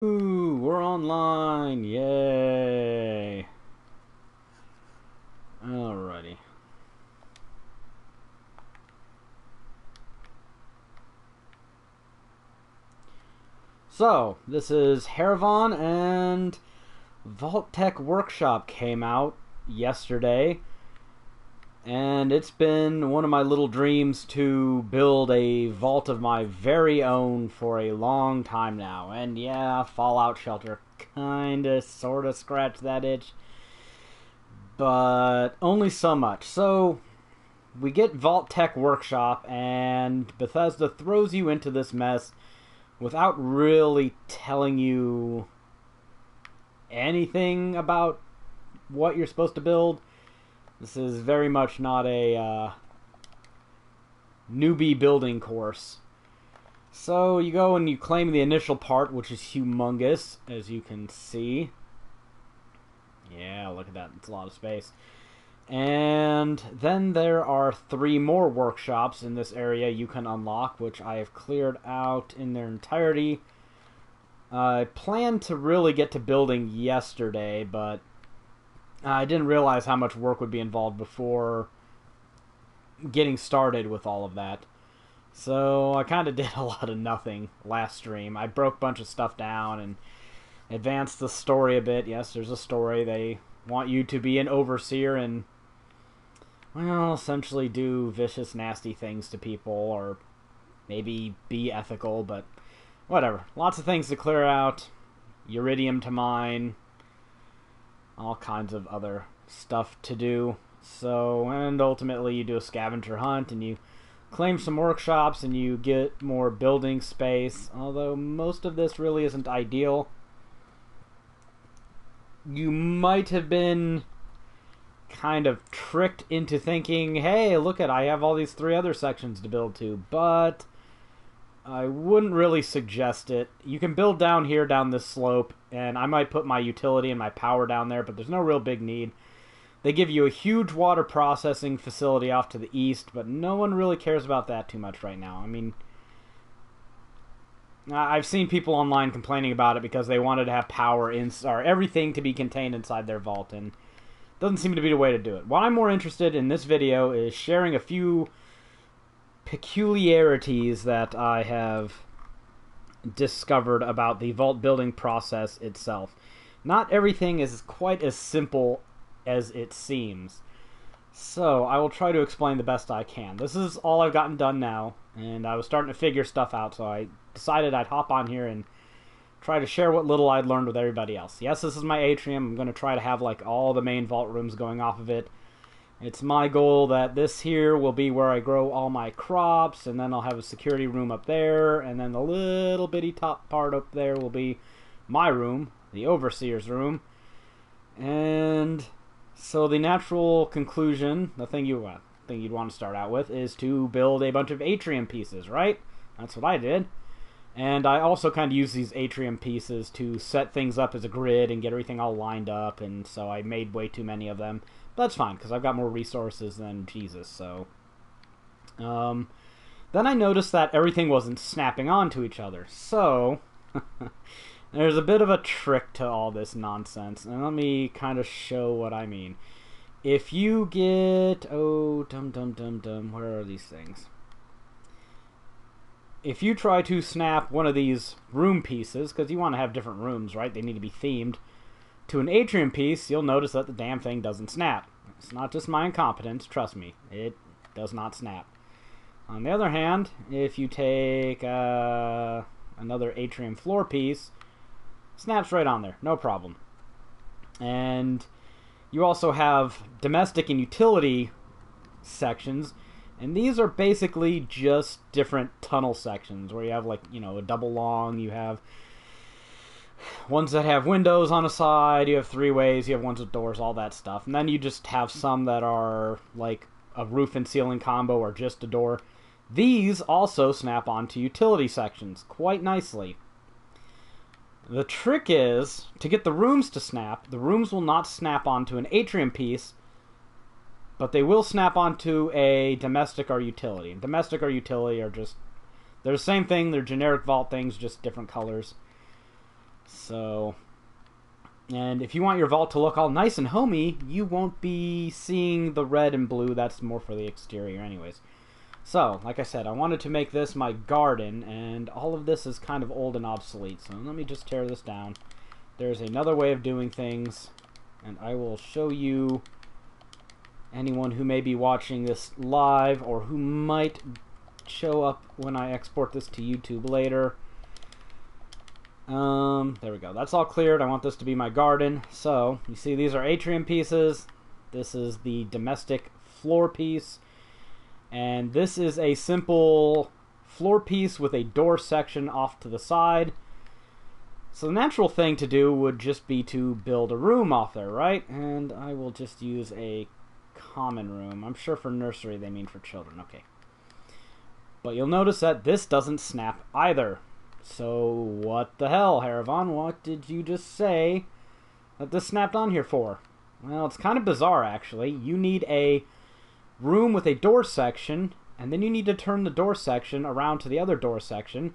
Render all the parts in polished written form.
Ooh, we're online. Yay. Alrighty. So, this is HaeravonFAQs, and Vault-Tec Workshop came out yesterday. And it's been one of my little dreams to build a vault of my very own for a long time now. And yeah, Fallout Shelter kinda, sorta scratched that itch. But only so much. So, we get Vault-Tec Workshop, and Bethesda throws you into this mess without really telling you anything about what you're supposed to build. This is very much not a newbie building course. So you go and you claim the initial part, which is humongous, as you can see. Yeah, look at that. It's a lot of space. And then there are 3 more workshops in this area you can unlock, which I have cleared out in their entirety. I planned to really get to building yesterday, but I didn't realize how much work would be involved before getting started with all of that. So I kind of did a lot of nothing last stream. I broke a bunch of stuff down and advanced the story a bit. Yes, there's a story. They want you to be an overseer and, well, essentially do vicious, nasty things to people, or maybe be ethical, but whatever. Lots of things to clear out, uridium to mine, all kinds of other stuff to do. So, and ultimately you do a scavenger hunt, and you claim some workshops, and you get more building space, although most of this really isn't ideal. You might have been kind of tricked into thinking, hey, look at, I have all these 3 other sections to build to, but I wouldn't really suggest it. You can build down here, down this slope, and I might put my utility and my power down there, but there's no real big need. They give you a huge water processing facility off to the east, but no one really cares about that too much right now. I mean, I've seen people online complaining about it because they wanted to have power or everything to be contained inside their vault, and doesn't seem to be the way to do it. What I'm more interested in this video is sharing a few peculiarities that I have discovered about the vault building process itself. Not everything is quite as simple as it seems. So I will try to explain the best I can. This is all I've gotten done now, and I was starting to figure stuff out, so I decided I'd hop on here and try to share what little I'd learned with everybody else. Yes, this is my atrium. I'm going to try to have like all the main vault rooms going off of it. It's my goal that this here will be where I grow all my crops, and then I'll have a security room up there, and then the little bitty top part up there will be my room, the overseer's room. And so the natural conclusion, the thing you'd want to start out with, is to build a bunch of atrium pieces, right? That's what I did. And I also kind of use these atrium pieces to set things up as a grid and get everything all lined up, and so I made way too many of them. But that's fine, because I've got more resources than Jesus, so... Then I noticed that everything wasn't snapping onto each other, so... There's a bit of a trick to all this nonsense, and let me kind of show what I mean. If you get... Oh, where are these things? If you try to snap one of these room pieces, because you want to have different rooms, right? They need to be themed, to an atrium piece, you'll notice that the damn thing doesn't snap. It's not just my incompetence, trust me. It does not snap. On the other hand, if you take another atrium floor piece, snaps right on there, no problem. And you also have domestic and utility sections, and these are basically just different tunnel sections where you have, like, you know, a double long, you have ones that have windows on a side, you have 3 ways, you have ones with doors, all that stuff. And then you just have some that are like a roof and ceiling combo or just a door. These also snap onto utility sections quite nicely. The trick is, to get the rooms to snap, the rooms will not snap onto an atrium piece, but they will snap onto a domestic or utility. And domestic or utility are just, they're the same thing, they're generic vault things, just different colors. So, and if you want your vault to look all nice and homey, you won't be seeing the red and blue. That's more for the exterior anyways. So, like I said, I wanted to make this my garden, and all of this is kind of old and obsolete. So let me just tear this down. There's another way of doing things, and I will show you anyone who may be watching this live or who might show up when I export this to YouTube later. There we go. That's all cleared. I want this to be my garden. So, you see these are atrium pieces. This is the domestic floor piece. And this is a simple floor piece with a door section off to the side. So the natural thing to do would just be to build a room off there, right? And I will just use a common room. I'm sure for nursery they mean for children. Okay. But you'll notice that this doesn't snap either. So what the hell, HaeravonFAQs? What did you just say that this snapped on here for? Well, it's kind of bizarre, actually. You need a room with a door section, and then you need to turn the door section around to the other door section,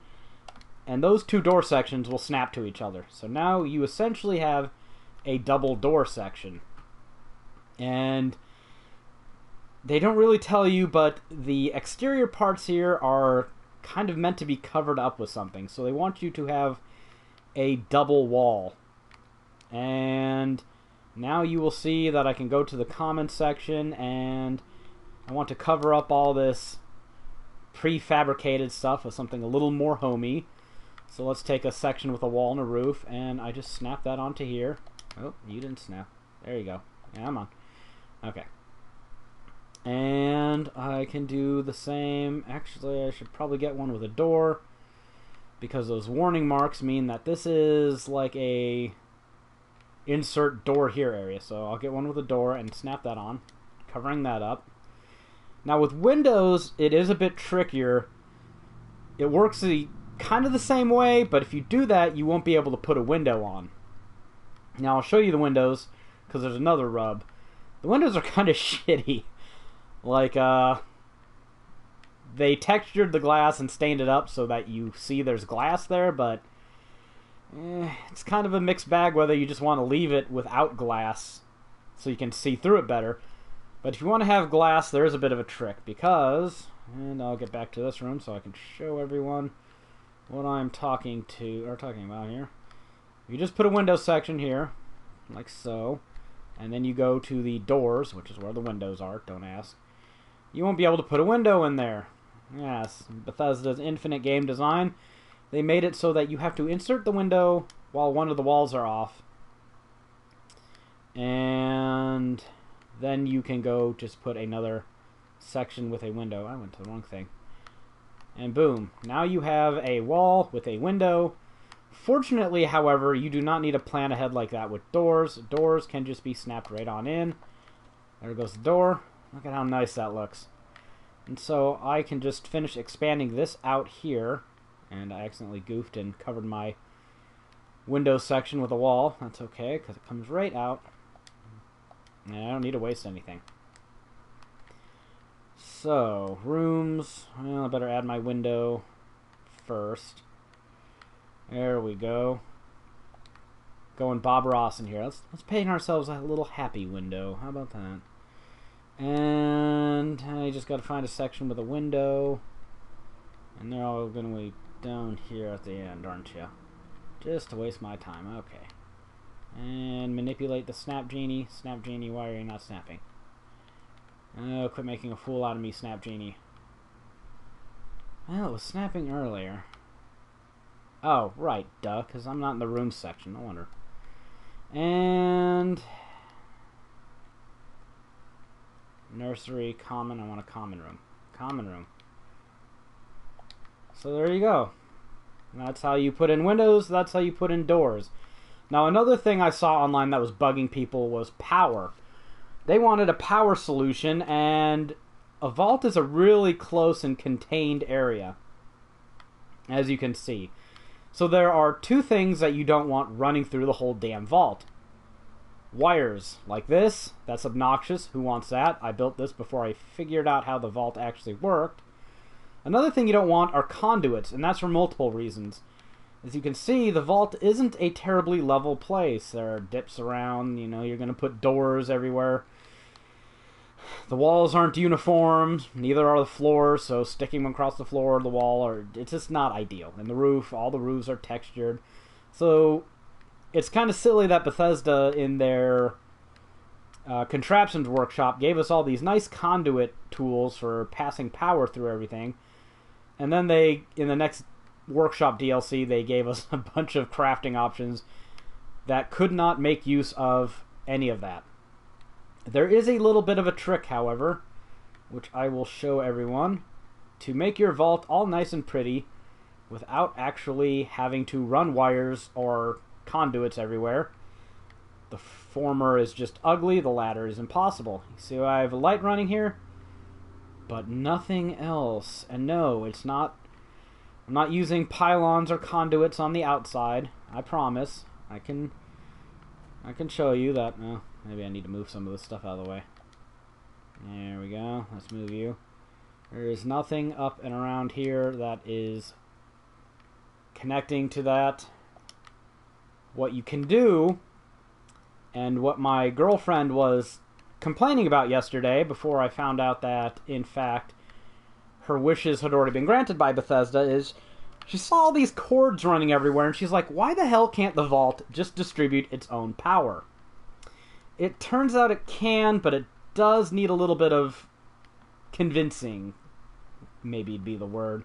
and those two door sections will snap to each other. So now you essentially have a double door section. And they don't really tell you, but the exterior parts here are kind of meant to be covered up with something. So they want you to have a double wall. And now you will see that I can go to the comments section, and I want to cover up all this prefabricated stuff with something a little more homey. So let's take a section with a wall and a roof, and I just snap that onto here. Oh, you didn't snap. There you go. Yeah, I'm on. Okay. And I can do the same. Actually, I should probably get one with a door, because those warning marks mean that this is like a insert door here area. So I'll get one with a door and snap that on, covering that up. Now with windows, it is a bit trickier. It works kind of the same way, but if you do that, you won't be able to put a window on. Now I'll show you the windows, because there's another rub. The windows are kind of shitty. Like, they textured the glass and stained it up so that you see there's glass there, but it's kind of a mixed bag whether you just want to leave it without glass so you can see through it better. But if you want to have glass, there is a bit of a trick, because, and I'll get back to this room so I can show everyone what I'm talking about here. You just put a window section here, like so, and then you go to the doors, which is where the windows are, don't ask. You won't be able to put a window in there. Yes, Bethesda's Infinite Game Design, they made it so that you have to insert the window while one of the walls are off. And then you can go just put another section with a window. I went to the wrong thing. And boom, now you have a wall with a window. Fortunately, however, you do not need to plan ahead like that with doors. Doors can just be snapped right on in. There goes the door. Look at how nice that looks. And so I can just finish expanding this out here. And I accidentally goofed and covered my window section with a wall. That's okay, because it comes right out. And I don't need to waste anything. So, rooms. Well, I better add my window first. There we go. Going Bob Ross in here. Let's paint ourselves a little happy window. How about that? And I just got to find a section with a window. And they're all going to be down here at the end, aren't you? Just to waste my time. Okay. And manipulate the Snap Genie. Snap Genie, why are you not snapping? Oh, quit making a fool out of me, Snap Genie. Well, it was snapping earlier. Oh, right, duh, because I'm not in the room section. No wonder. And nursery, common. I want a common room. Common room. So there you go. That's how you put in windows. That's how you put in doors. Now, another thing I saw online that was bugging people was power. They wanted a power solution, and a vault is a really close and contained area, as you can see. So there are two things that you don't want running through the whole damn vault. Wires like this, that's obnoxious. Who wants that? I built this before I figured out how the vault actually worked. Another thing you don't want are conduits, and that's for multiple reasons. As you can see, the vault isn't a terribly level place. There are dips around, you know, you're going to put doors everywhere. The walls aren't uniform, neither are the floors, so sticking them across the floor or the wall, it's just not ideal. And the roof, all the roofs are textured. So it's kind of silly that Bethesda, in their contraptions workshop, gave us all these nice conduit tools for passing power through everything. And then they, in the next workshop DLC, they gave us a bunch of crafting options that could not make use of any of that. There is a little bit of a trick, however, which I will show everyone, to make your vault all nice and pretty without actually having to run wires or conduits everywhere. The former is just ugly, the latter is impossible. You see, I have a light running here, but nothing else. And no, it's not. I'm not using pylons or conduits on the outside. I promise. I can show you that. Maybe I need to move some of this stuff out of the way. There we go. Let's move you. There is nothing up and around here that is connecting to that. What you can do, and what my girlfriend was complaining about yesterday before I found out that, in fact, her wishes had already been granted by Bethesda, is she saw all these cords running everywhere, and she's like, why the hell can't the vault just distribute its own power? It turns out it can, but it does need a little bit of convincing, maybe it'd be the word,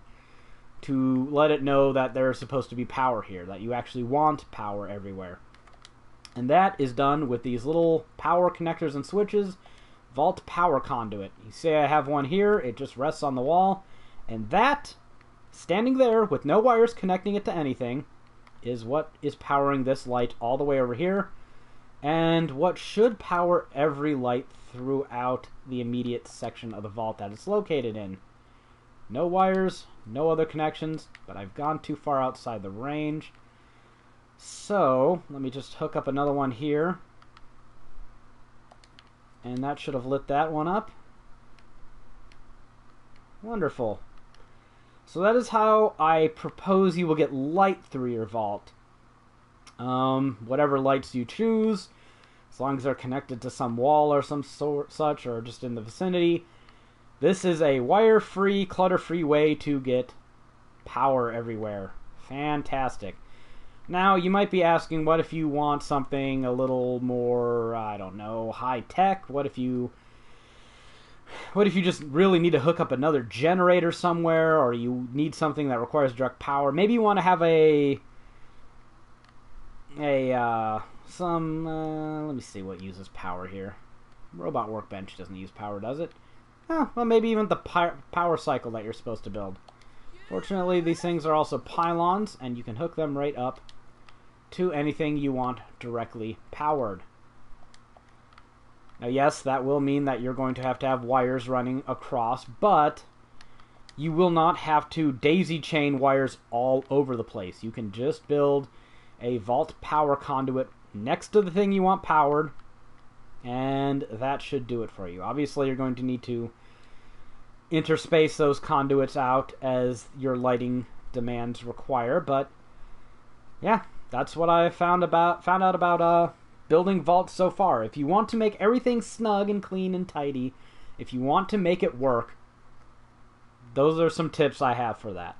to let it know that there's supposed to be power here, that you actually want power everywhere. And that is done with these little power connectors and switches. Vault power conduit. You see I have one here, it just rests on the wall, and that, standing there with no wires connecting it to anything, is what is powering this light all the way over here, and what should power every light throughout the immediate section of the vault that it's located in. No wires, no other connections, but I've gone too far outside the range. So, let me just hook up another one here. And that should have lit that one up. Wonderful. So that is how I propose you will get light through your vault. Whatever lights you choose, as long as they're connected to some wall or some such, or just in the vicinity. This is a wire-free, clutter-free way to get power everywhere. Fantastic. Now, you might be asking, what if you want something a little more, I don't know, high-tech? What if you just really need to hook up another generator somewhere, or you need something that requires direct power? Maybe you want to have let me see what uses power here. Robot Workbench doesn't use power, does it? Oh, well, maybe even the power cycle that you're supposed to build. Fortunately, these things are also pylons, and you can hook them right up to anything you want directly powered. Now, yes, that will mean that you're going to have wires running across, but you will not have to daisy chain wires all over the place. You can just build a vault power conduit next to the thing you want powered, and that should do it for you. Obviously, you're going to need to interspace those conduits out as your lighting demands require, but yeah, that's what I found out about building vaults so far. If you want to make everything snug and clean and tidy, if you want to make it work, those are some tips I have for that.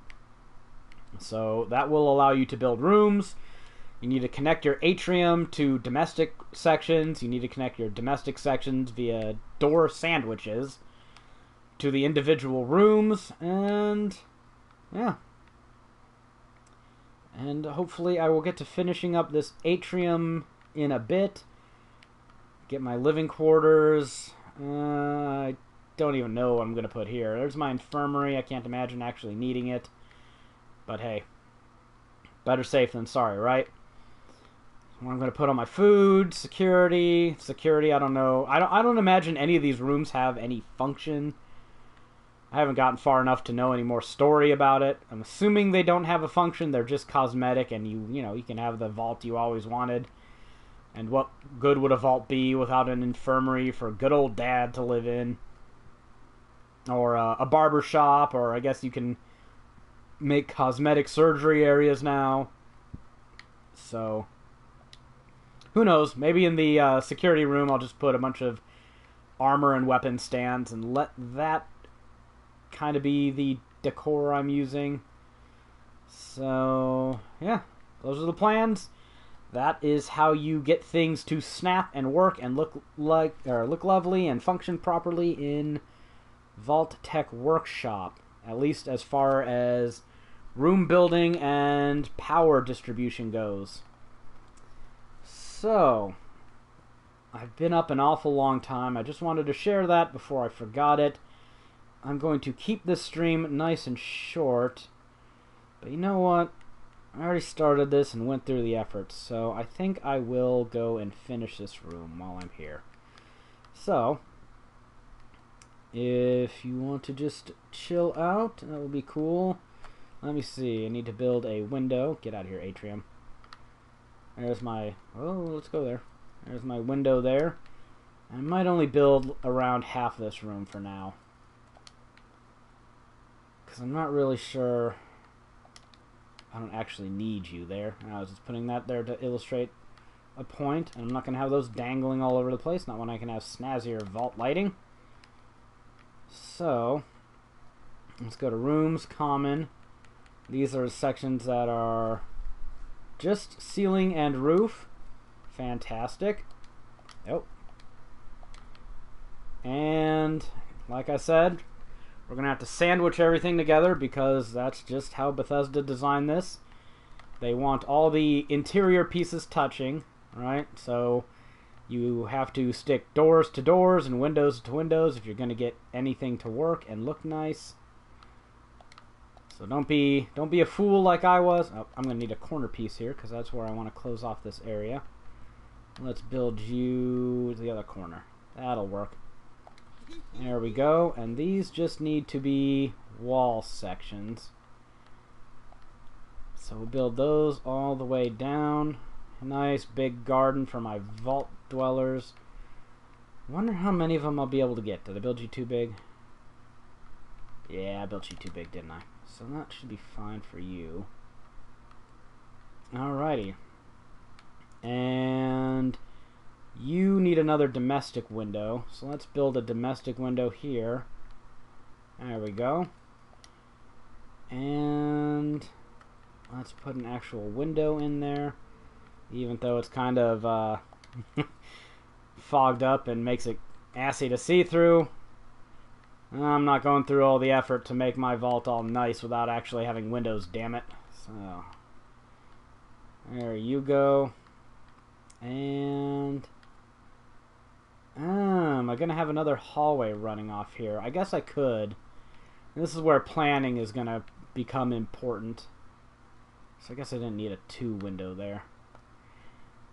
So that will allow you to build rooms. You need to connect your atrium to domestic sections. You need to connect your domestic sections via door sandwiches to the individual rooms, and yeah. And hopefully I will get to finishing up this atrium in a bit. Get my living quarters. I don't even know what I'm going to put here. There's my infirmary. I can't imagine actually needing it. But hey, better safe than sorry, right? What I'm going to put on my food, security, I don't know. I don't imagine any of these rooms have any function. I haven't gotten far enough to know any more story about it. I'm assuming they don't have a function. They're just cosmetic, and you can have the vault you always wanted. And what good would a vault be without an infirmary for good old dad to live in? Or a barber shop, or I guess you can make cosmetic surgery areas now. So, who knows? Maybe in the security room I'll just put a bunch of armor and weapon stands and let that kind of be the decor I'm using. So, yeah, those are the plans. That is how you get things to snap and work and look lovely and function properly in Vault-Tec Workshop, at least as far as room building and power distribution goes. So, I've been up an awful long time. I just wanted to share that before I forgot it. I'm going to keep this stream nice and short, but you know what? I already started this and went through the efforts, so I think I will go and finish this room while I'm here. So, if you want to just chill out, that would be cool. Let me see. I need to build a window. Get out of here, Atrium. There's my... Oh, let's go there. There's my window there. I might only build around half this room for now, because I'm not really sure... I don't actually need you there. I was just putting that there to illustrate a point, and I'm not going to have those dangling all over the place, not when I can have snazzier vault lighting. So, let's go to rooms, common. These are sections that are just ceiling and roof. Fantastic. Oh. And, like I said, we're going to have to sandwich everything together because that's just how Bethesda designed this. They want all the interior pieces touching, right? So you have to stick doors to doors and windows to windows if you're going to get anything to work and look nice. So don't be a fool like I was. Oh, I'm going to need a corner piece here because that's where I want to close off this area. Let's build you to the other corner. That'll work. There we go, and these just need to be wall sections. So we'll build those all the way down. A nice big garden for my vault dwellers. I wonder how many of them I'll be able to get. Did I build you too big? Yeah, I built you too big, didn't I? So that should be fine for you. Alrighty. And... you need another domestic window, so let's build a domestic window here. There we go. And let's put an actual window in there, even though it's kind of fogged up and makes it assy to see through. I'm not going through all the effort to make my vault all nice without actually having windows, damn it. So, there you go. And... am I going to have another hallway running off here? I guess I could. This is where planning is going to become important. So I guess I didn't need a 2 window there.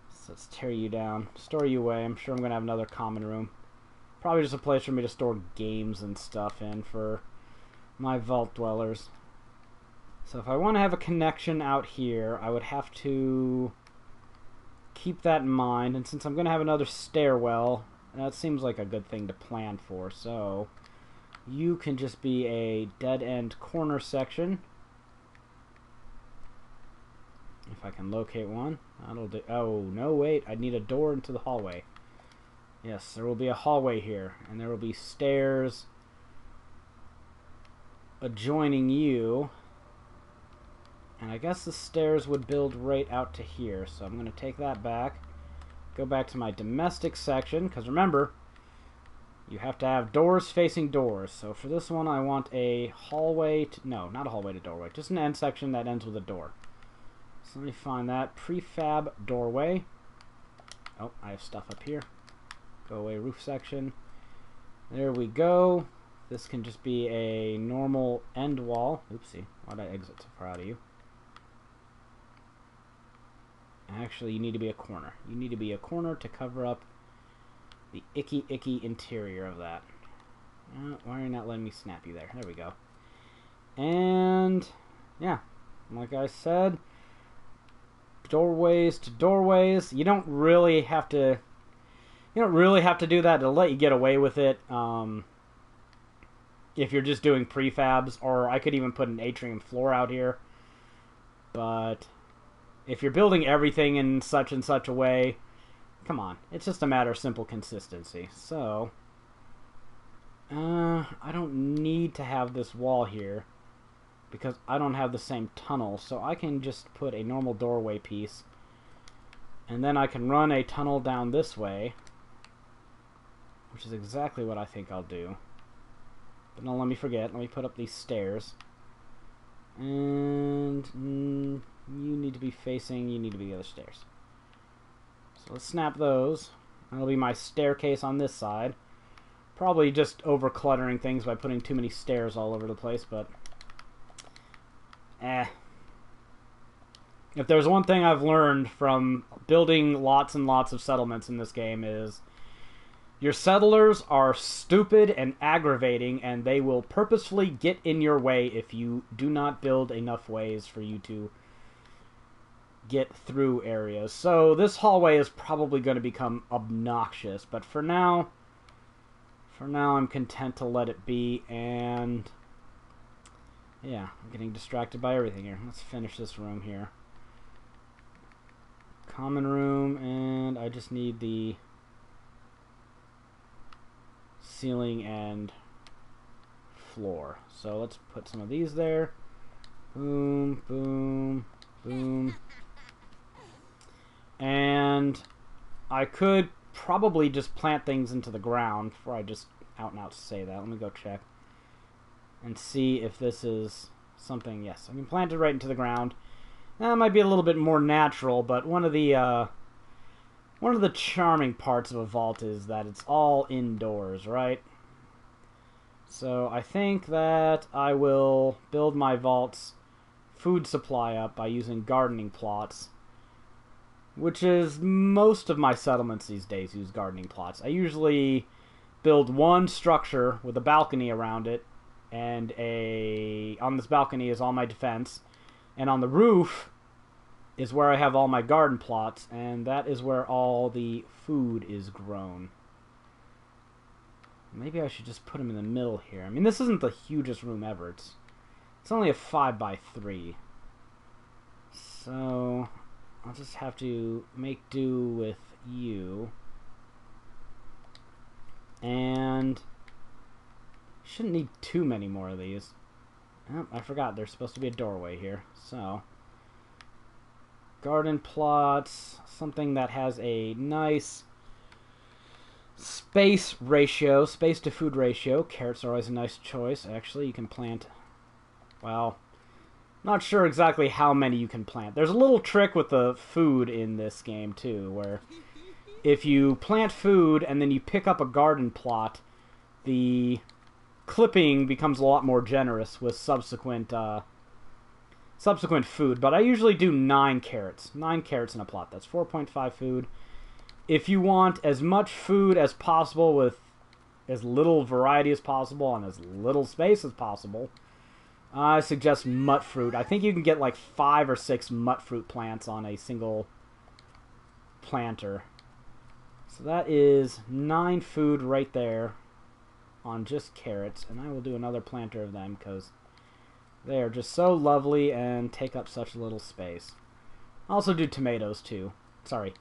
So let's tear you down. Store you away. I'm sure I'm going to have another common room. Probably just a place for me to store games and stuff in for my vault dwellers. So if I want to have a connection out here, I would have to keep that in mind. And since I'm going to have another stairwell, that seems like a good thing to plan for. So you can just be a dead-end corner section. If I can locate one, that'll do. Oh, no, wait. I need a door into the hallway. Yes, there will be a hallway here, and there will be stairs adjoining you. And I guess the stairs would build right out to here, so I'm going to take that back. Go back to my domestic section, because remember, you have to have doors facing doors. So for this one, I want a hallway to... no, not a hallway to doorway. Just an end section that ends with a door. So let me find that. Prefab doorway. Oh, I have stuff up here. Go away, roof section. There we go. This can just be a normal end wall. Oopsie. Why'd I exit so far out of you? Actually, you need to be a corner. You need to be a corner to cover up the icky interior of that. Why are you not letting me snap you there? There we go. And, yeah. Like I said, doorways to doorways. You don't really have to... you don't really have to do that. It'll let you get away with it if you're just doing prefabs, or I could even put an atrium floor out here. But If you're building everything in such and such a way, come on. It's just a matter of simple consistency. So, I don't need to have this wall here because I don't have the same tunnel. So I can just put a normal doorway piece. And then I can run a tunnel down this way, which is exactly what I think I'll do. But don't let me forget. Let me put up these stairs. And you need to be the other stairs. So let's snap those. That'll be my staircase on this side. Probably just over cluttering things by putting too many stairs all over the place, but if there's one thing I've learned from building lots and lots of settlements in this game is your settlers are stupid and aggravating, and they will purposefully get in your way if you do not build enough ways for you to get through areas. So this hallway is probably going to become obnoxious, but for now I'm content to let it be, and yeah, I'm getting distracted by everything here. Let's finish this room here. Common room, and I just need the ceiling and floor. So let's put some of these there. Boom, boom, boom. And I could probably just plant things into the ground before I just out and out say that. Let me go check and see if this is something. Yes, I can plant it right into the ground. That might be a little bit more natural, but one of the charming parts of a vault is that it's all indoors, right? So I think that I will build my vault's food supply up by using gardening plots, which is most of my settlements these days use gardening plots. I usually build one structure with a balcony around it, and on this balcony is all my defense, and on the roof is where I have all my garden plots, and that is where all the food is grown. Maybe I should just put them in the middle here. I mean, this isn't the hugest room ever. It's only a 5x3. So I'll just have to make do with you. And shouldn't need too many more of these. Oh, I forgot there's supposed to be a doorway here. So garden plots, something that has a nice space to food ratio. Carrots are always a nice choice. Actually, you can plant, well, not sure exactly how many you can plant. There's a little trick with the food in this game too, where if you plant food and then you pick up a garden plot, the clipping becomes a lot more generous with subsequent food. But I usually do 9 carrots. 9 carrots in a plot. That's 4.5 food. If you want as much food as possible with as little variety as possible and as little space as possible, I suggest mut fruit. I think you can get like 5 or 6 mut fruit plants on a single planter. So that is 9 food right there on just carrots. And I will do another planter of them because they are just so lovely and take up such little space. I'll also do tomatoes too. Sorry,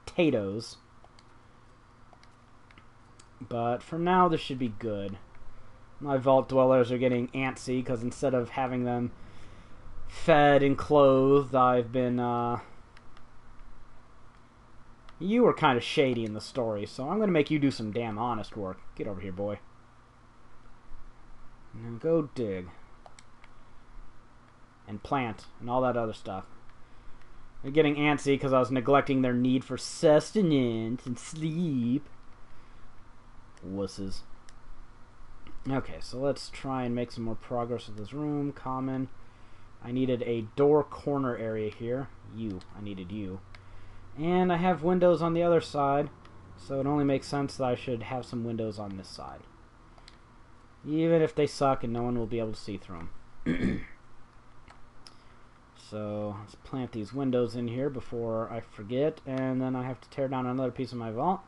potatoes. But for now, this should be good. My vault dwellers are getting antsy because instead of having them fed and clothed, I've been, you were kind of shady in the story, so I'm going to make you do some damn honest work. Get over here, boy. Now go dig. And plant, and all that other stuff. They're getting antsy because I was neglecting their need for sustenance and sleep. Wusses. Okay, so let's try and make some more progress with this room. Common. I needed a door corner area here. I needed you. And I have windows on the other side, so it only makes sense that I should have some windows on this side. Even if they suck and no one will be able to see through them. So let's plant these windows in here before I forget, and then I have to tear down another piece of my vault.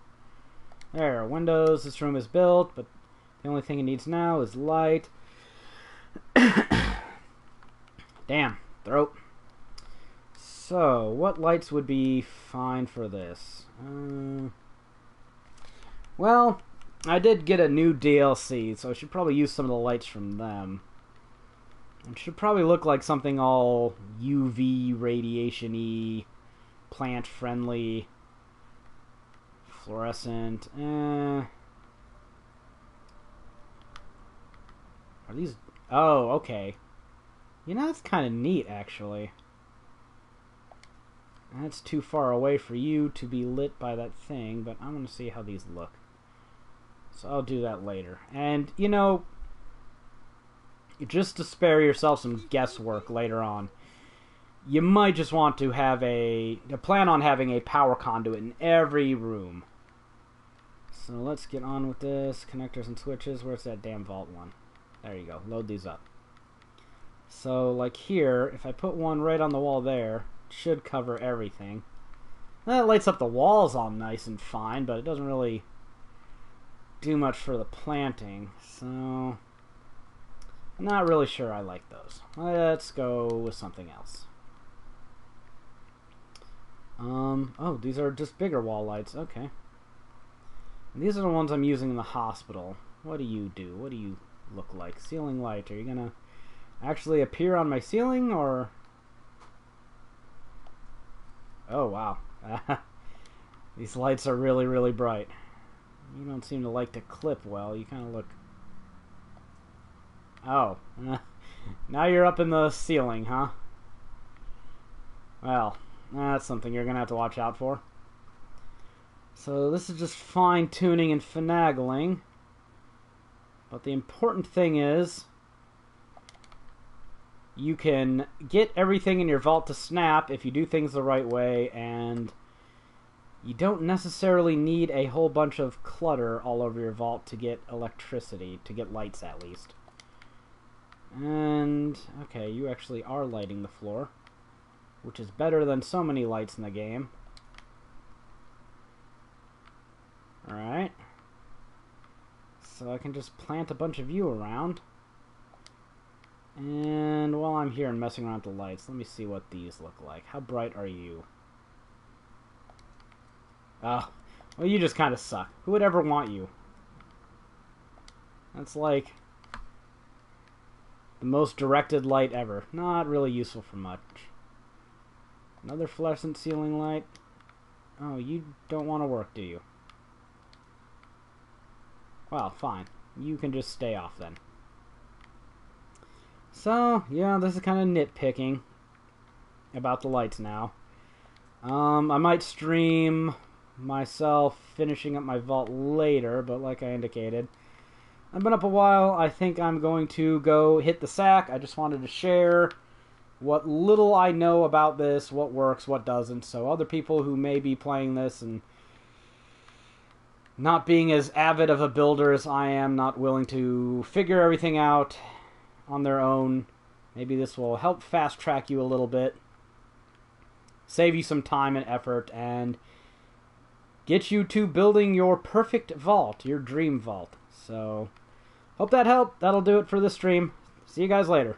There, windows. This room is built, but the only thing it needs now is light. Damn, throat. So, what lights would be fine for this? Well, I did get a new DLC, so I should probably use some of the lights from them. It should probably look like something all UV, radiation-y, plant-friendly, fluorescent. Are these... Oh, okay. You know, that's kind of neat, actually. That's too far away for you to be lit by that thing, but I'm going to see how these look. So I'll do that later. And, you know, just to spare yourself some guesswork later on, you might just want to have plan on having a power conduit in every room. So let's get on with this. Connectors and switches. Where's that damn vault one? There you go. Load these up. So, like here, if I put one right on the wall there, it should cover everything. That lights up the walls all nice and fine, but it doesn't really do much for the planting. So, I'm not really sure I like those. Let's go with something else. Oh, these are just bigger wall lights. Okay. And these are the ones I'm using in the hospital. What do you do? What do you look like? Ceiling light. Are you gonna actually appear on my ceiling, or... Oh, wow. These lights are really, really bright. You don't seem to like to clip well. You kind of look... Oh. Now you're up in the ceiling, huh? Well, that's something you're going to have to watch out for. So this is just fine-tuning and finagling. But the important thing is, you can get everything in your vault to snap if you do things the right way, and you don't necessarily need a whole bunch of clutter all over your vault to get electricity, to get lights at least. And, okay, you actually are lighting the floor, which is better than so many lights in the game. Alright. So I can just plant a bunch of you around. And while I'm here and messing around with the lights, let me see what these look like. How bright are you? Oh, well, you just kind of suck. Who would ever want you? That's like the most directed light ever. Not really useful for much. Another fluorescent ceiling light. Oh, you don't want to work, do you? Well, fine. You can just stay off then. So, yeah, this is kind of nitpicking about the lights now. I might stream myself finishing up my vault later, but like I indicated, I've been up a while. I think I'm going to go hit the sack. I just wanted to share what little I know about this, what works, what doesn't, so other people who may be playing this and not being as avid of a builder as I am, not willing to figure everything out on their own, maybe this will help fast track you a little bit, save you some time and effort, and get you to building your perfect vault, your dream vault. So, hope that helped. That'll do it for this stream. See you guys later.